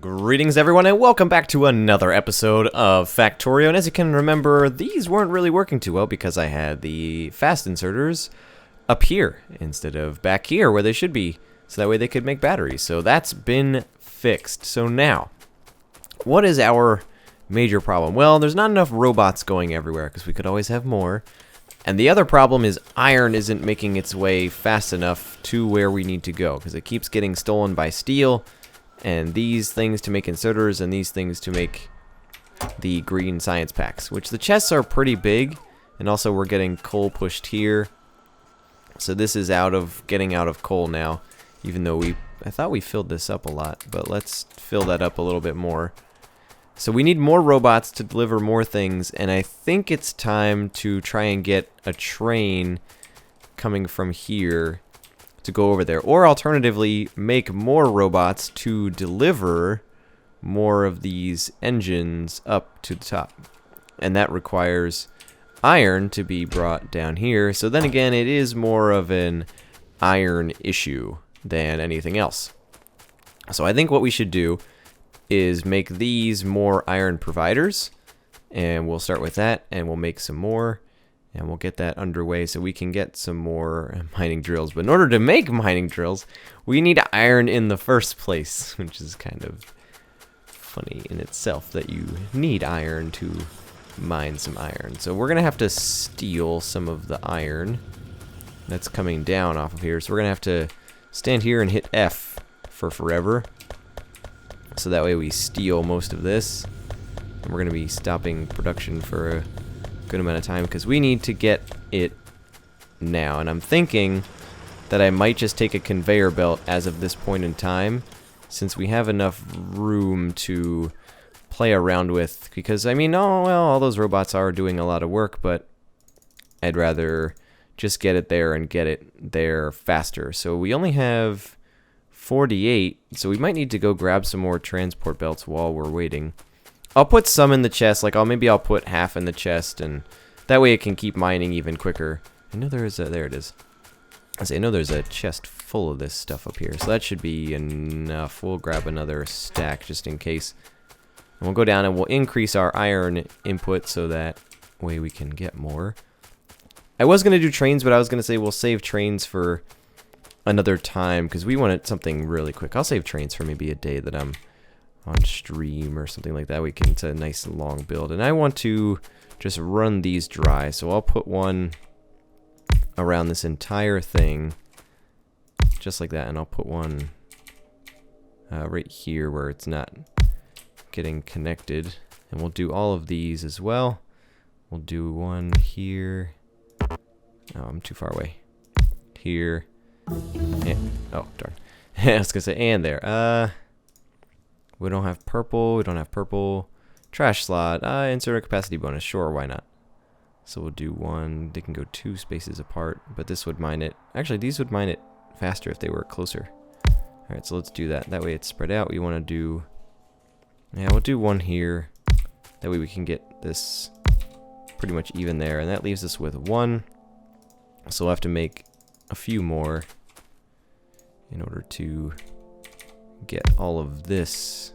Greetings everyone and welcome back to another episode of Factorio, and as you can remember, these weren't really working too well because I had the fast inserters up here instead of back here where they should be, so that way they could make batteries. So that's been fixed. So now, what is our major problem? Well, there's not enough robots going everywhere because we could always have more. And the other problem is iron isn't making its way fast enough to where we need to go because it keeps getting stolen by steel. And these things to make inserters, and these things to make the green science packs, which the chests are pretty big, and also we're getting coal pushed here. So this is getting out of coal now, even though I thought we filled this up a lot, but let's fill that up a little bit more. So we need more robots to deliver more things, and I think it's time to try and get a train coming from here to go over there, or alternatively make more robots to deliver more of these engines up to the top, and that requires iron to be brought down here. So then again, it is more of an iron issue than anything else. So I think what we should do is make these more iron providers, and we'll start with that, and we'll make some more. And we'll get that underway so we can get some more mining drills. But in order to make mining drills, we need iron in the first place, which is kind of funny in itself that you need iron to mine some iron. So we're going to have to steal some of the iron that's coming down off of here. So we're going to have to stand here and hit F for forever. So that way we steal most of this. And we're going to be stopping production for a good amount of time because we need to get it now, and I'm thinking that I might just take a conveyor belt as of this point in time, since we have enough room to play around with, because I mean, oh well, all those robots are doing a lot of work, but I'd rather just get it there and get it there faster. So we only have 48, so we might need to go grab some more transport belts while we're waiting. I'll put some in the chest, like maybe I'll put half in the chest, and that way it can keep mining even quicker. I know there it is. I know there's a chest full of this stuff up here, so that should be enough. We'll grab another stack just in case. And we'll go down and we'll increase our iron input so that way we can get more. I was going to do trains, but I was going to say we'll save trains for another time because we wanted something really quick. I'll save trains for maybe a day that I'm on stream or something like that. It's a nice long build, and I want to just run these dry, so I'll put one around this entire thing just like that, and I'll put one right here where it's not getting connected, and we'll do all of these as well. We'll do one here. Oh, I'm too far away. Here and, oh darn. I was gonna say and there. We don't have purple. We don't have purple. Trash slot. Insert a capacity bonus. Sure, why not? So we'll do one. They can go 2 spaces apart, but this would mine it. Actually, these would mine it faster if they were closer. All right, so let's do that. That way it's spread out. We want to do... yeah, we'll do one here. That way we can get this pretty much even there, and that leaves us with 1. So we'll have to make a few more in order to get all of this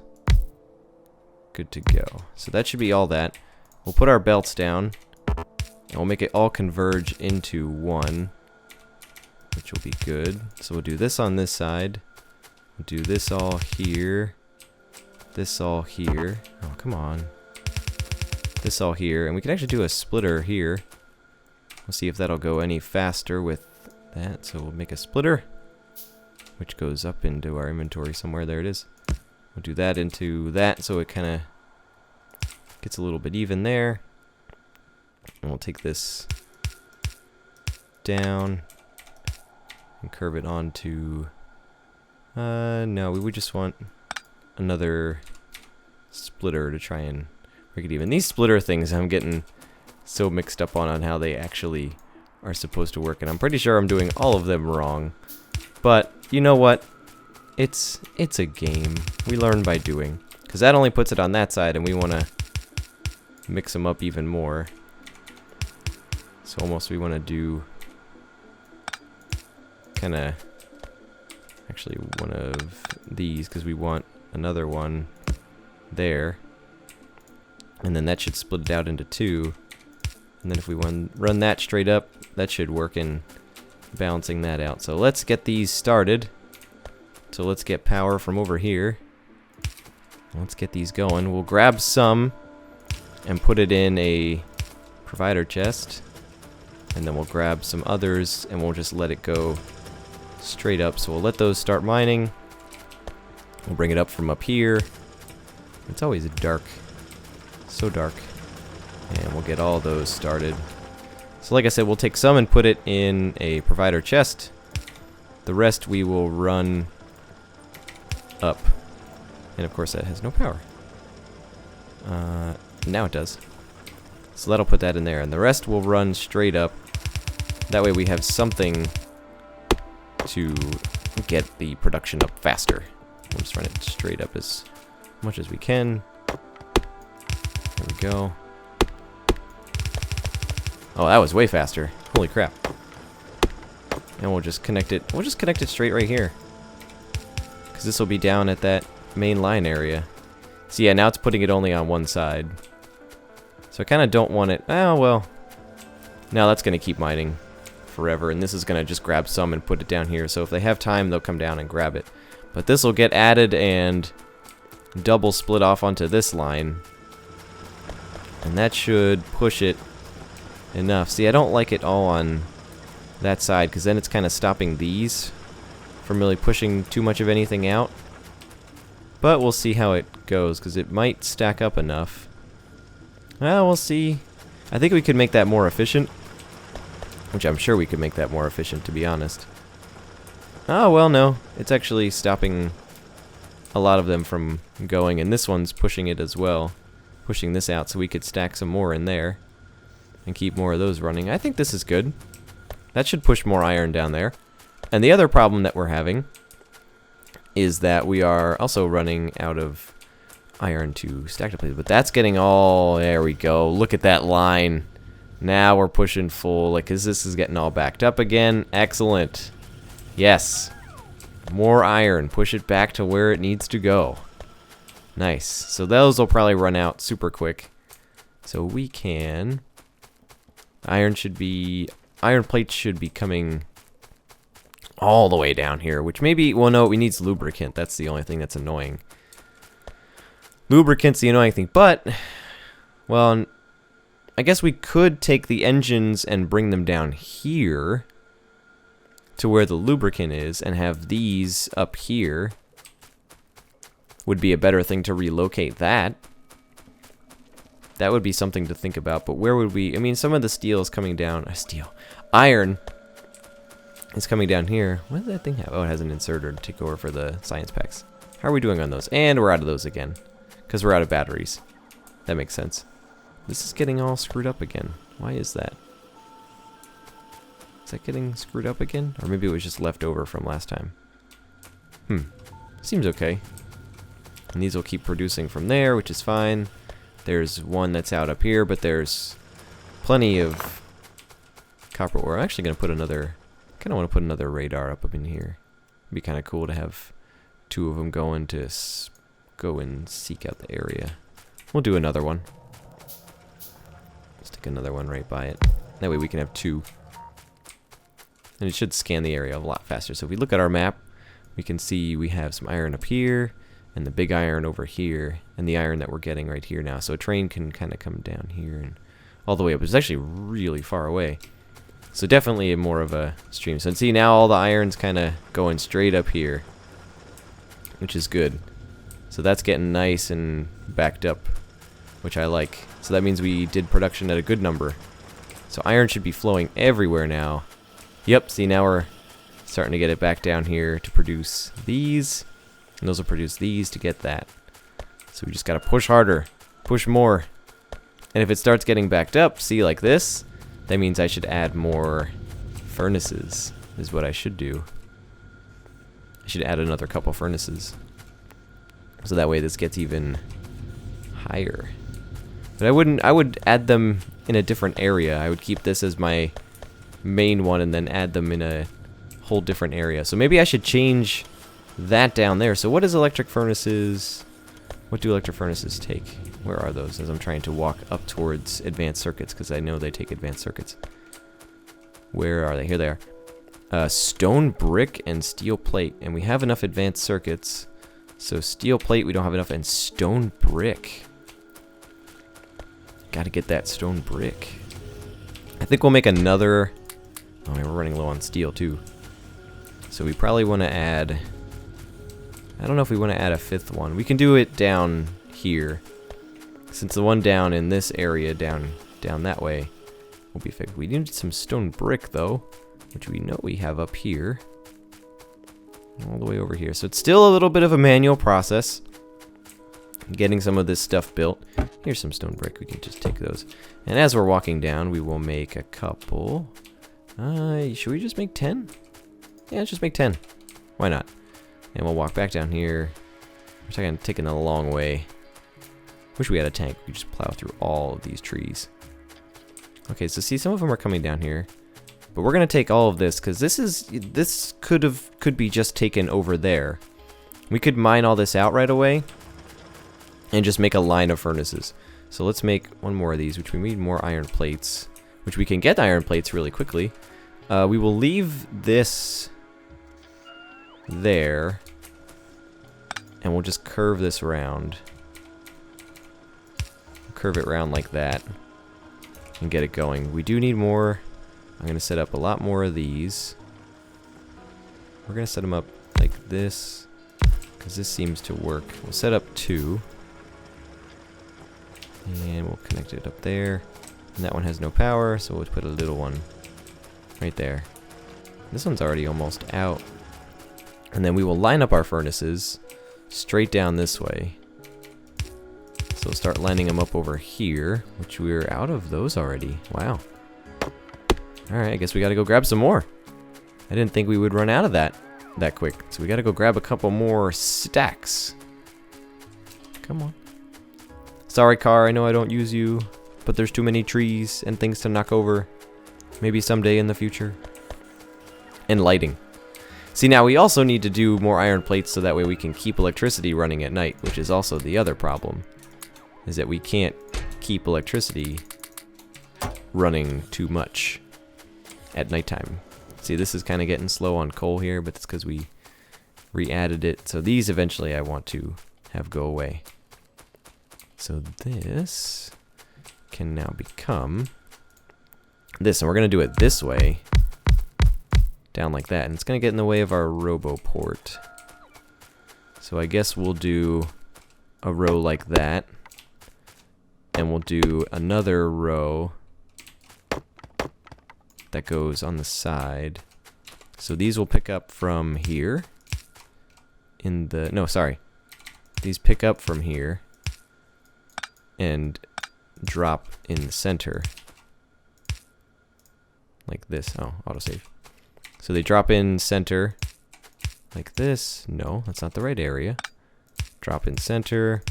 good to go. So that should be all that. We'll put our belts down, and we'll make it all converge into one, which will be good. So we'll do this on this side. We'll do this all here. This all here. Oh, come on. This all here. And we can actually do a splitter here. We'll see if that'll go any faster with that. So we'll make a splitter, which goes up into our inventory somewhere. There it is. We'll do that into that so it kind of gets a little bit even there. And we'll take this down and curve it onto... no, we would just want another splitter to try and break it even. These splitter things I'm getting so mixed up on how they actually are supposed to work, and I'm pretty sure I'm doing all of them wrong. But you know what? It's a game. We learn by doing. Because that only puts it on that side, and we want to mix them up even more. So almost we want to do kind of actually one of these, because we want another one there. And then that should split it out into 2. And then if we run that straight up, that should work in balancing that out. So let's get these started. So let's get power from over here. Let's get these going. We'll grab some and put it in a provider chest. And then we'll grab some others and we'll just let it go straight up. So we'll let those start mining. We'll bring it up from up here. It's always dark. So dark. And we'll get all those started. So like I said, we'll take some and put it in a provider chest. The rest we will run up. And of course that has no power. Now it does. So that'll put that in there. And the rest will run straight up. That way we have something to get the production up faster. We'll just run it straight up as much as we can. There we go. Oh, that was way faster. Holy crap. And we'll just connect it. We'll just connect it straight right here. Because this will be down at that main line area. So yeah, now it's putting it only on one side. So I kind of don't want it. Oh, well. Now that's going to keep mining forever. And this is going to just grab some and put it down here. So if they have time, they'll come down and grab it. But this will get added and double split off onto this line. And that should push it enough. See, I don't like it all on that side because then it's kind of stopping these from really pushing too much of anything out. But we'll see how it goes because it might stack up enough. Well, we'll see. I think we could make that more efficient. Which I'm sure we could make that more efficient, to be honest. Oh, well, no. It's actually stopping a lot of them from going. And this one's pushing it as well. Pushing this out so we could stack some more in there. And keep more of those running. I think this is good. That should push more iron down there. And the other problem that we're having is that we are also running out of iron to stack to places. But that's getting all... There we go. Look at that line. Now we're pushing full. Like, 'cause this is getting all backed up again. Excellent. Yes. More iron. Push it back to where it needs to go. Nice. So those will probably run out super quick. So we can... Iron plates should be coming all the way down here, which maybe, well, no, we need lubricant. That's the only thing that's annoying. Lubricant's the annoying thing, but, well, I guess we could take the engines and bring them down here to where the lubricant is and have these up here. Would be a better thing to relocate that. That would be something to think about, but where would we... I mean, some of the steel is coming down... Iron is coming down here. What does that thing have? Oh, it has an inserter to take over for the science packs. How are we doing on those? And we're out of those again. Because we're out of batteries. That makes sense. This is getting all screwed up again. Why is that? Is that getting screwed up again? Or maybe it was just left over from last time. Seems okay. And these will keep producing from there, which is fine. There's one that's out up here, but there's plenty of copper ore. I'm actually going to put another... kind of want to put another radar up in here. It'd be kind of cool to have two of them going to go and seek out the area. We'll do another one. Stick another one right by it. That way we can have two. And it should scan the area a lot faster. So if we look at our map, we can see we have some iron up here. And the big iron over here, and the iron that we're getting right here now. So a train can kind of come down here and all the way up. It's actually really far away. So definitely more of a stream. So see, now all the iron's kind of going straight up here, which is good. So that's getting nice and backed up, which I like. So that means we did production at a good number. So iron should be flowing everywhere now. Yep, see, now we're starting to get it back down here to produce these. And those will produce these to get that. So we just gotta push harder, push more. And if it starts getting backed up, see, like this, that means I should add more furnaces, is what I should do. I should add another couple furnaces. So that way this gets even higher. But I would add them in a different area. I would keep this as my main one and then add them in a whole different area. So maybe I should change that down there. So what is electric furnaces? What do electric furnaces take? Where are those? As I'm trying to walk up towards advanced circuits, because I know they take advanced circuits. Where are they? Here they are. Stone brick and steel plate. And we have enough advanced circuits. So steel plate we don't have enough, and stone brick. Gotta get that stone brick. I think we'll make another... Oh, we're running low on steel too. So we probably want to add... I don't know if we want to add a 5th one. We can do it down here. Since the one down in this area, down that way, will be fixed. We need some stone brick though, which we know we have up here. All the way over here. So it's still a little bit of a manual process. Getting some of this stuff built. Here's some stone brick. We can just take those. And as we're walking down, we will make a couple. Should we just make 10? Yeah, let's just make 10. Why not? And we'll walk back down here. We're taking a long way. Wish we had a tank. We just plow through all of these trees. Okay, so see, some of them are coming down here. But we're gonna take all of this because this could be just taken over there. We could mine all this out right away and just make a line of furnaces. So let's make one more of these, which we need more iron plates, which we can get iron plates really quickly. We will leave this there, and we'll just curve this around. Curve it around like that and get it going. We do need more. I'm going to set up a lot more of these. We're going to set them up like this because this seems to work. We'll set up 2 and we'll connect it up there, and that one has no power, so we'll put a little one right there. This one's already almost out, and then we will line up our furnaces straight down this way. So start lining them up over here, which we're out of those already. Wow. Alright, I guess we gotta go grab some more. I didn't think we would run out of that quick. So we gotta go grab a couple more stacks. Come on. Sorry, car, I know I don't use you, but there's too many trees and things to knock over. Maybe someday in the future. And lighting. See, now we also need to do more iron plates so that way we can keep electricity running at night, which is also the other problem. Is that we can't keep electricity running too much at nighttime. See, this is kind of getting slow on coal here, but it's because we re-added it. So these eventually I want to have go away. So this can now become this, and we're going to do it this way, down like that, and it's going to get in the way of our RoboPort. So I guess we'll do a row like that, and we'll do another row that goes on the side. So these will pick up from here in the, no, sorry. These pick up from here and drop in the center. Like this. Oh, autosave. So they drop in center like this. No, that's not the right area. Drop in center.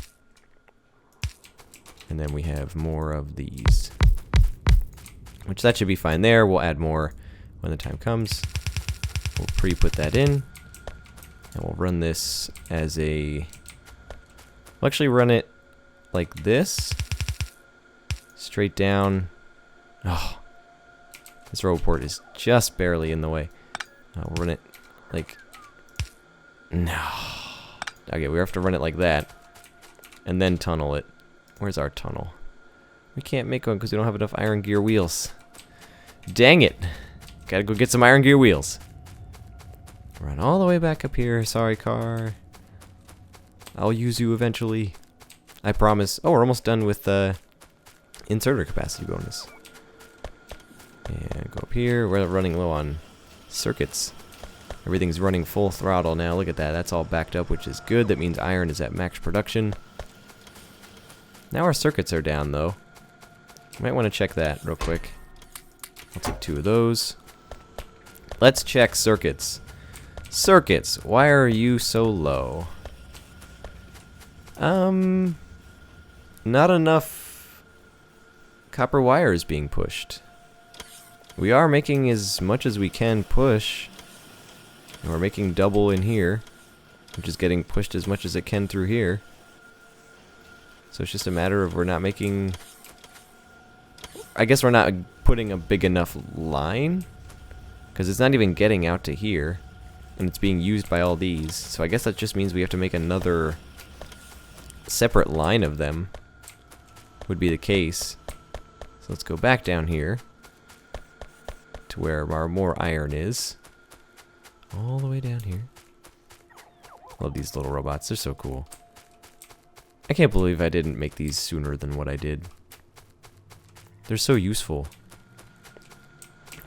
And then we have more of these. Which that should be fine there. We'll add more when the time comes. We'll pre-put that in. And we'll run this as a... We'll actually run it like this. Straight down. Oh. This RoboPort is just barely in the way. We'll run it like... No. Okay, we have to run it like that. And then tunnel it. Where's our tunnel? We can't make one because we don't have enough iron gear wheels. Dang it. Gotta go get some iron gear wheels. Run all the way back up here. Sorry, car. I'll use you eventually. I promise. Oh, we're almost done with the inserter capacity bonus. And go up here. We're running low on circuits. Everything's running full throttle now. Look at that. That's all backed up, which is good. That means iron is at max production. Now our circuits are down, though. You might want to check that real quick. I'll take 2 of those. Let's check circuits. Circuits, why are you so low? Not enough copper wire is being pushed. We are making as much as we can push. And we're making double in here, which is getting pushed as much as it can through here. So it's just a matter of we're not making... I guess we're not putting a big enough line. Because it's not even getting out to here. And it's being used by all these. So I guess that just means we have to make another separate line of them. Would be the case. So let's go back down here. To where our more iron is. All the way down here. Love these little robots. They're so cool. I can't believe I didn't make these sooner than what I did. They're so useful.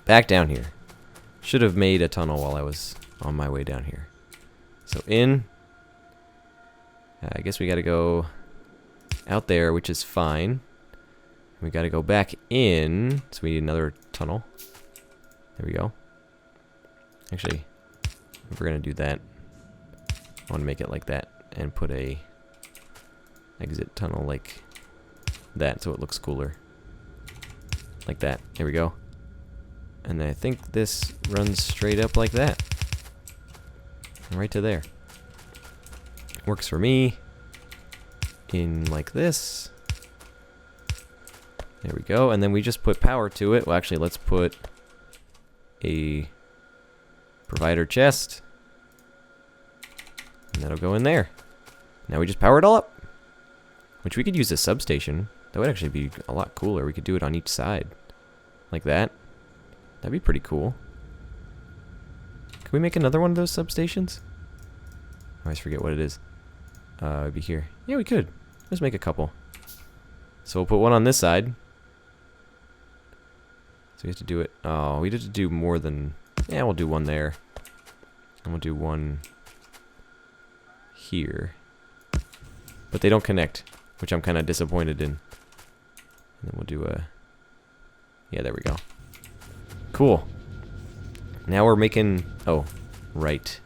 Back down here. Should have made a tunnel while I was on my way down here. So in. I guess we gotta go out there, which is fine. We gotta go back in. So we need another tunnel. There we go. Actually, if we're gonna do that, I want to make it like that and put a exit tunnel like that so it looks cooler. Like that. There we go. And I think this runs straight up like that. Right to there. Works for me. In like this. There we go. And then we just put power to it. Well, actually, let's put a provider chest. And that'll go in there. Now we just power it all up. Which we could use a substation. That would actually be a lot cooler. We could do it on each side. Like that. That'd be pretty cool. Can we make another one of those substations? I always forget what it is. It'd be here. Yeah, we could. Let's make a couple. So we'll put one on this side. So we have to do it. Oh, we have to do more than... Yeah, we'll do one there. And we'll do one here. But they don't connect, which I'm kind of disappointed in. And then we'll do a... Yeah, there we go. Cool. Now we're making... Oh, right.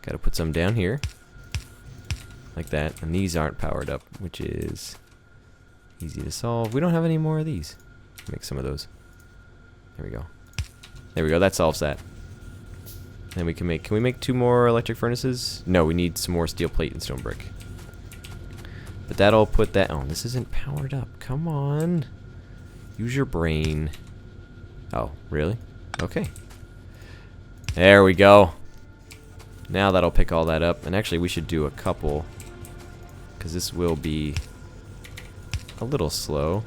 Gotta put some down here. Like that. And these aren't powered up, which is easy to solve. We don't have any more of these. Make some of those. There we go. There we go. That solves that. Then we can make... Can we make 2 more electric furnaces? No, we need some more steel plate and stone brick. But that'll put that... Oh, this isn't powered up. Come on. Use your brain. Oh, really? Okay. There we go. Now that'll pick all that up. And actually, we should do a couple. Because this will be a little slow.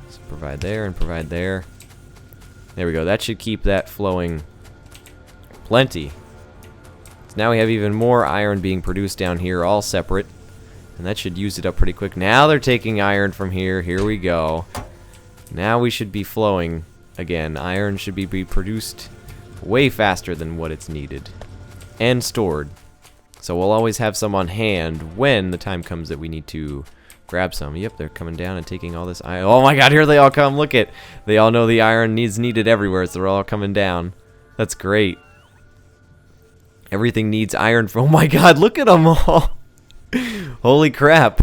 So provide there and provide there. There we go. That should keep that flowing plenty. So now we have even more iron being produced down here, all separate. And that should use it up pretty quick. Now they're taking iron from here. Here we go. Now we should be flowing again. Iron should be produced way faster than what it's needed. And stored. So we'll always have some on hand when the time comes that we need to grab some. Yep, they're coming down and taking all this iron. Oh my god, here they all come. Look it. They all know the iron is needed everywhere, so they're all coming down. That's great. Everything needs iron. Oh my god, look at them all. Holy crap.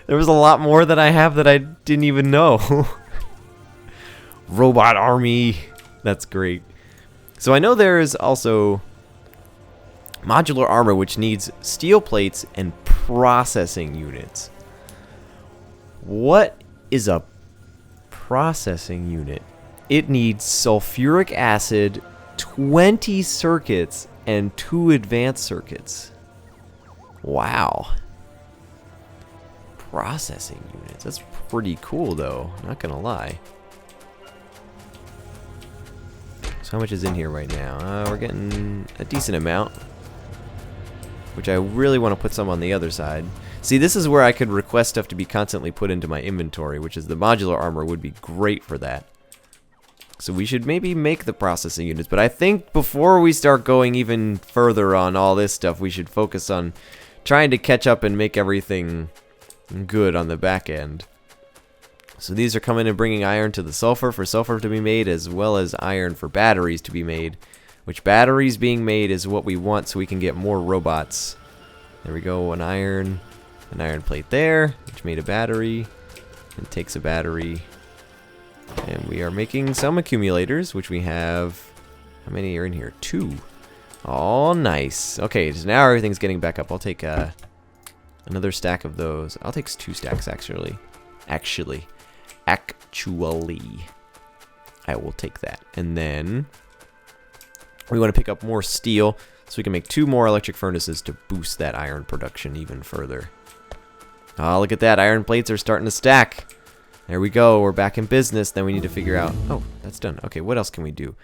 There was a lot more that I have that I didn't even know. Robot army. That's great. So I know there is also modular armor, which needs steel plates and processing units. What is a processing unit? It needs sulfuric acid, 20 circuits, and 2 advanced circuits. Wow. Processing units. That's pretty cool, though. Not gonna lie. So how much is in here right now? We're getting a decent amount. Which I really want to put some on the other side. See, this is where I could request stuff to be constantly put into my inventory, which is the modular armor would be great for that. So we should maybe make the processing units. But I think before we start going even further on all this stuff, we should focus on trying to catch up and make everything good on the back end. So these are coming and bringing iron to the sulfur for sulfur to be made, as well as iron for batteries to be made. Which batteries being made is what we want so we can get more robots. There we go, an iron plate there, which made a battery. And takes a battery. And we are making some accumulators, which we have... How many are in here? 2. Oh, nice. Okay, so now everything's getting back up. I'll take Another stack of those. I'll take 2 stacks, actually. Actually. I will take that. And then we want to pick up more steel so we can make 2 more electric furnaces to boost that iron production even further. Oh, look at that. Iron plates are starting to stack. There we go. We're back in business. Then we need to figure out... Oh, that's done. Okay, what else can we do?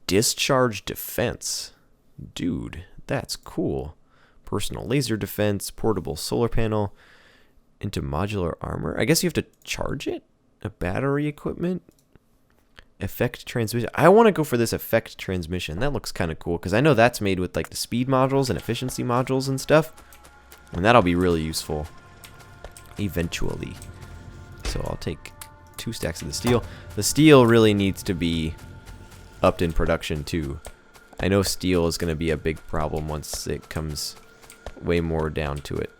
Discharge defense. Dude, that's cool. Personal laser defense, portable solar panel, into modular armor. I guess you have to charge it? A battery equipment? Effect transmission. I want to go for this effect transmission. That looks kind of cool because I know that's made with like the speed modules and efficiency modules and stuff. And that'll be really useful eventually. So I'll take 2 stacks of the steel. The steel really needs to be upped in production too. I know steel is going to be a big problem once it comes way more down to it.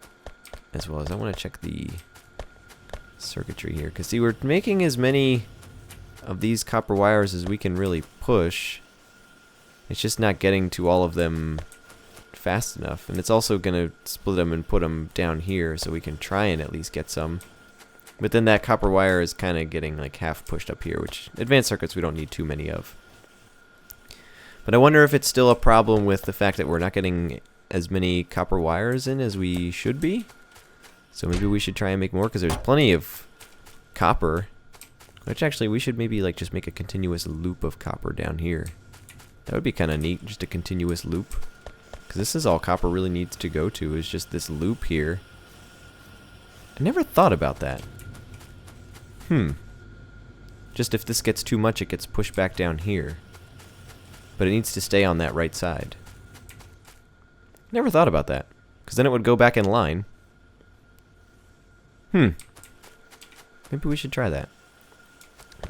As well as I want to check the circuitry here. Because see, we're making as many of these copper wires as we can really push. It's just not getting to all of them fast enough. And it's also going to split them and put them down here so we can try and at least get some. But then that copper wire is kind of getting like half pushed up here, which advanced circuits we don't need too many of. But I wonder if it's still a problem with the fact that we're not getting as many copper wires in as we should be. So maybe we should try and make more because there's plenty of copper. Which actually we should maybe like just make a continuous loop of copper down here. That would be kind of neat, just a continuous loop. Because this is all copper really needs to go to, is just this loop here. I never thought about that. Just if this gets too much, it gets pushed back down here. But it needs to stay on that right side. Never thought about that. Because then it would go back in line. Maybe we should try that.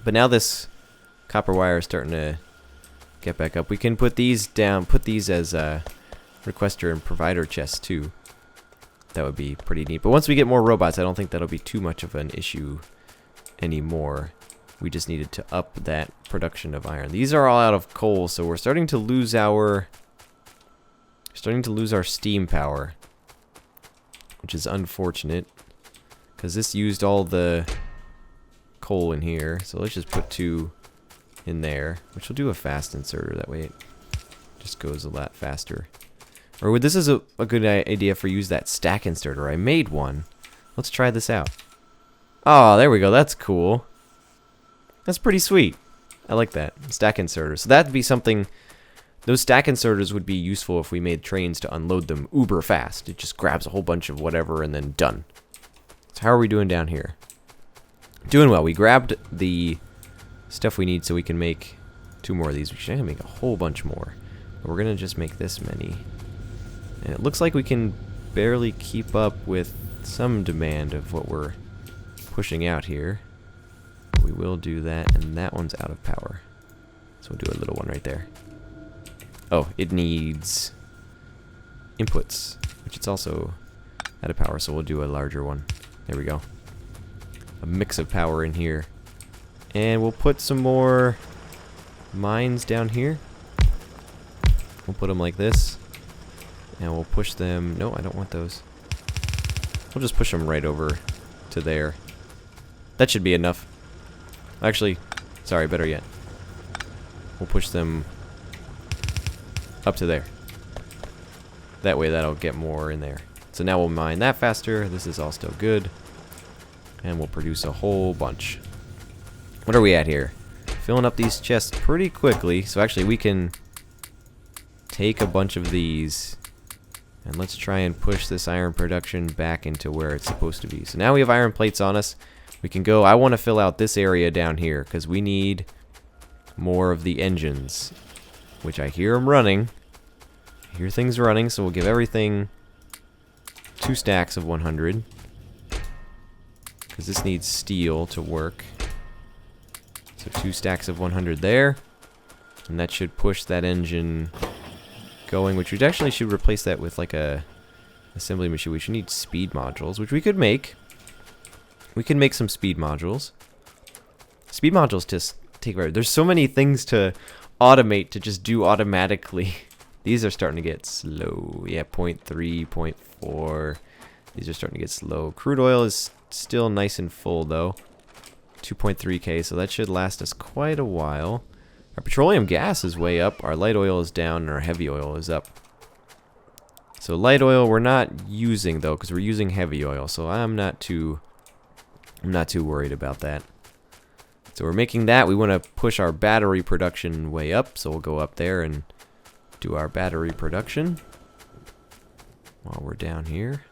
But now this copper wire is starting to get back up. We can put these down, put these as requester and provider chests too. That would be pretty neat. But once we get more robots, I don't think that'll be too much of an issue anymore. We just needed to up that production of iron. These are all out of coal, so we're starting to lose our steam power, which is unfortunate because this used all the coal in here. So let's just put 2 in there, which will do a fast inserter. That way it just goes a lot faster. Or this is a good idea for use that stack inserter. I made one. Let's try this out. Oh, there we go. That's cool. That's pretty sweet. I like that. Stack inserter. So that'd be something... Those stack inserters would be useful if we made trains to unload them uber fast. It just grabs a whole bunch of whatever and then done. So how are we doing down here? Doing well. We grabbed the stuff we need so we can make 2 more of these. We should make a whole bunch more. But we're going to just make this many. And it looks like we can barely keep up with some demand of what we're pushing out here. We will do that, and that one's out of power. So we'll do a little one right there. Oh, it needs inputs, which it's also out of power, so we'll do a larger one. There we go. A mix of power in here. And we'll put some more mines down here. We'll put them like this. And we'll push them... No, I don't want those. We'll just push them right over to there. That should be enough. Actually, sorry, better yet. We'll push them up to there. That way that'll get more in there. So now we'll mine that faster. This is all still good. And we'll produce a whole bunch. What are we at here? Filling up these chests pretty quickly. So actually we can take a bunch of these. And let's try and push this iron production back into where it's supposed to be. So now we have iron plates on us. We can go, I want to fill out this area down here because we need more of the engines, which I hear them running. I hear things running, so we'll give everything 2 stacks of 100 because this needs steel to work. So 2 stacks of 100 there, and that should push that engine going, which we actually should replace that with like a assembly machine. We should need speed modules, which we could make. We can make some speed modules. Speed modules just take forever. There's so many things to automate to just do automatically. These are starting to get slow. Yeah, 0.3, 0.4. These are starting to get slow. Crude oil is still nice and full though. 2.3k, so that should last us quite a while. Our petroleum gas is way up. Our light oil is down, and our heavy oil is up. So light oil we're not using though, because we're using heavy oil. So I'm not too worried about that. So we're making that. We want to push our battery production way up, so we'll go up there and do our battery production while we're down here.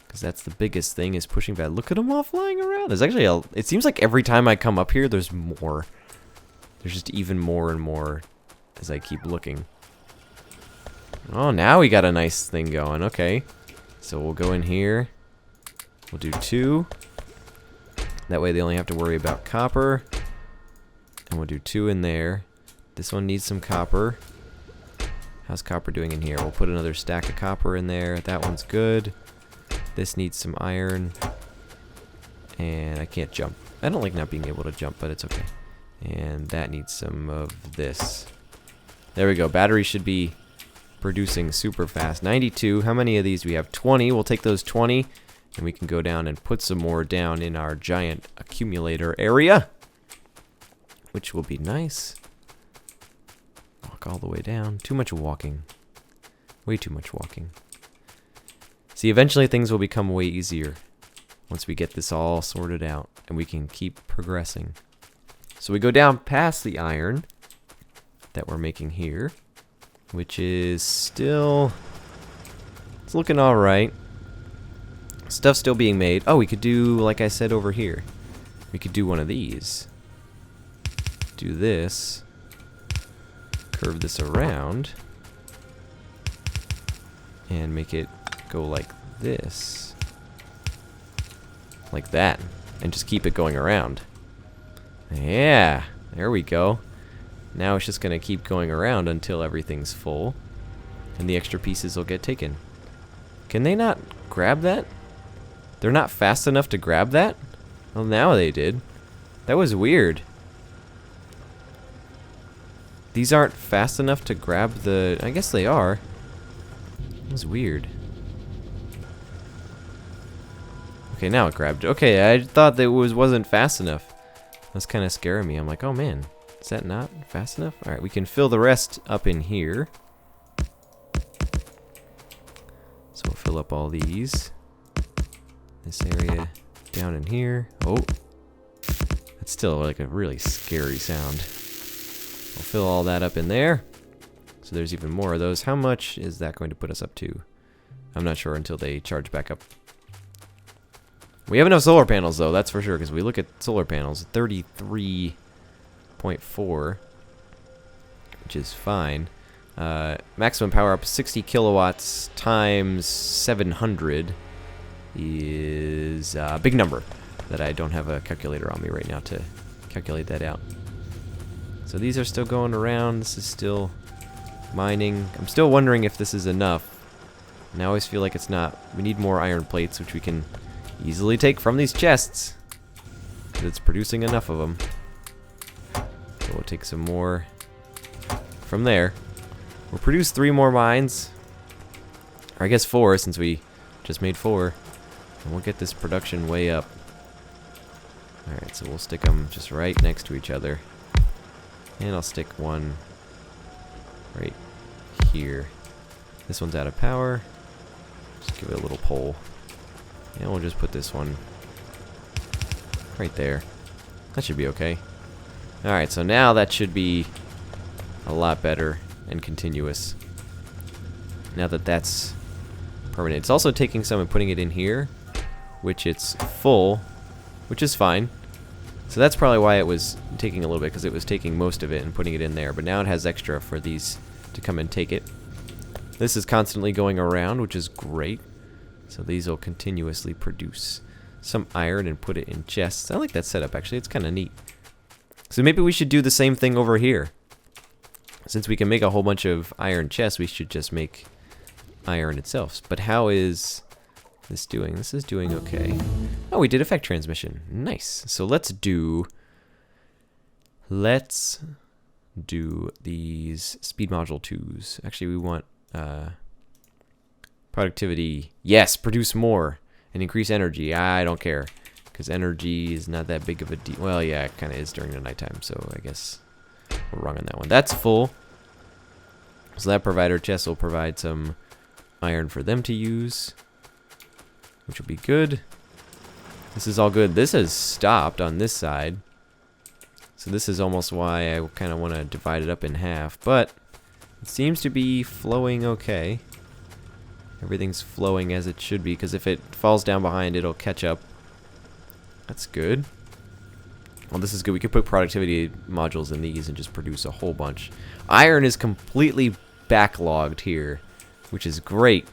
Because that's the biggest thing, is pushing back. Look at them all flying around. There's actually it seems like every time I come up here, there's more. There's just even more and more as I keep looking. Oh, now we got a nice thing going. Okay. So we'll go in here. We'll do 2. That way they only have to worry about copper. And we'll do 2 in there. This one needs some copper. How's copper doing in here? We'll put another stack of copper in there. That one's good. This needs some iron. And I can't jump. I don't like not being able to jump, but it's okay. And that needs some of this. There we go. Battery should be producing super fast. 92. How many of these? We have 20. We'll take those 20. And we can go down and put some more down in our giant accumulator area, which will be nice. Walk all the way down. Too much walking. Way too much walking. See, eventually things will become way easier once we get this all sorted out and we can keep progressing. So we go down past the iron that we're making here, which is still, it's looking all right. Stuff's still being made. Oh, we could do, like I said over here, we could do one of these. Do this. Curve this around. And make it go like this. Like that. And just keep it going around. Yeah, there we go. Now it's just going to keep going around until everything's full. And the extra pieces will get taken. Can they not grab that? They're not fast enough to grab that? Well, now they did. That was weird. These aren't fast enough to grab the... I guess they are. That was weird. Okay, now it grabbed. Okay, I thought that it wasn't fast enough. That's kind of scaring me. I'm like, oh man, is that not fast enough? Alright, we can fill the rest up in here. So we'll fill up all these. This area down in here. Oh, that's still like a really scary sound. We'll fill all that up in there. So there's even more of those. How much is that going to put us up to? I'm not sure until they charge back up. We have enough solar panels though, that's for sure, because we look at solar panels, 33.4, which is fine. Maximum power up 60 kilowatts times 700 is a big number that I don't have a calculator on me right now to calculate that out. So these are still going around. This is still mining. I'm still wondering if this is enough. And I always feel like it's not. We need more iron plates, which we can easily take from these chests. It's producing enough of them. So we'll take some more from there. We'll produce 3 more mines. Or I guess 4, since we just made 4. And we'll get this production way up. Alright, so we'll stick them just right next to each other. And I'll stick one right here. This one's out of power. Just give it a little pull. And we'll just put this one right there. That should be okay. Alright, so now that should be a lot better and continuous. Now that that's permanent. It's also taking some and putting it in here, which it's full, which is fine. So that's probably why it was taking a little bit, because it was taking most of it and putting it in there. But now it has extra for these to come and take it. This is constantly going around, which is great. So these will continuously produce some iron and put it in chests. I like that setup, actually. It's kind of neat. So maybe we should do the same thing over here. Since we can make a whole bunch of iron chests, we should just make iron itself. But how is this doing? This is doing okay. Oh, we did effect transmission. Nice. So let's do these speed module 2s. Actually, we want Productivity. Yes, produce more and increase energy. I don't care, because energy is not that big of a deal. Well, yeah, it kind of is during the nighttime, so I guess we're wrong on that one. That's full. So that provider chest will provide some iron for them to use, which will be good. This is all good. This has stopped on this side. So this is almost why I kind of want to divide it up in half. But it seems to be flowing okay. Everything's flowing as it should be, because if it falls down behind, it'll catch up. That's good. Well, this is good. We could put productivity modules in these and just produce a whole bunch. Iron is completely backlogged here, which is great.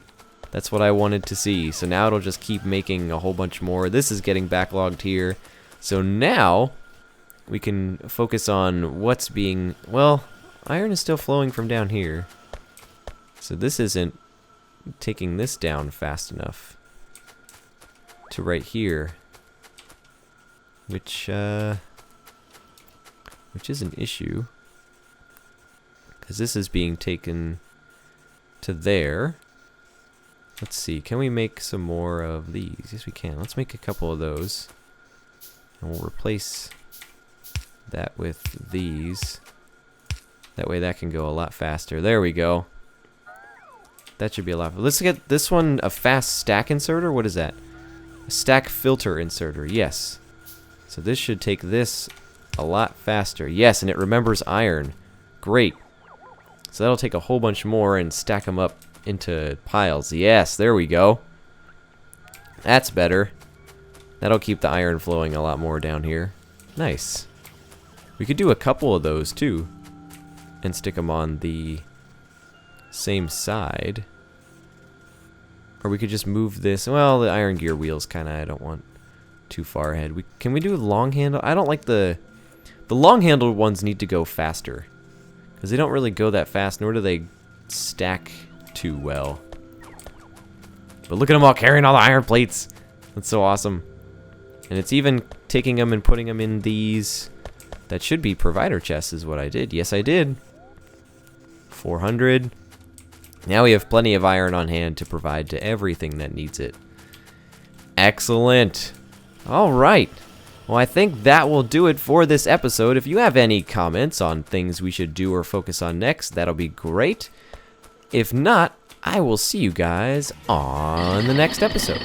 That's what I wanted to see. So now it'll just keep making a whole bunch more. This is getting backlogged here. So now we can focus on what's being... Well, iron is still flowing from down here. So this isn't taking this down fast enough to right here. Which is an issue, because this is being taken to there. Let's see, can we make some more of these? Yes, we can. Let's make a couple of those, and we'll replace that with these. That way that can go a lot faster. There we go. That should be a lot. Let's get this one a fast stack inserter. What is that? A stack filter inserter. Yes. So this should take this a lot faster. Yes, and it remembers iron. Great. So that'll take a whole bunch more and stack them up into piles. Yes, there we go. That's better. That'll keep the iron flowing a lot more down here. Nice. We could do a couple of those too and stick them on the same side. Or we could just move this. Well, the iron gear wheels kind of I don't want too far ahead. Can we do long handle? I don't like the long handled ones need to go faster, because they don't really go that fast, nor do they stack too well. But look at them all carrying all the iron plates. That's so awesome. And it's even taking them and putting them in these. That should be provider chests is what I did. Yes, I did. 400. Now we have plenty of iron on hand to provide to everything that needs it. Excellent. All right. Well, I think that will do it for this episode. If you have any comments on things we should do or focus on next, that'll be great. If not, I will see you guys on the next episode.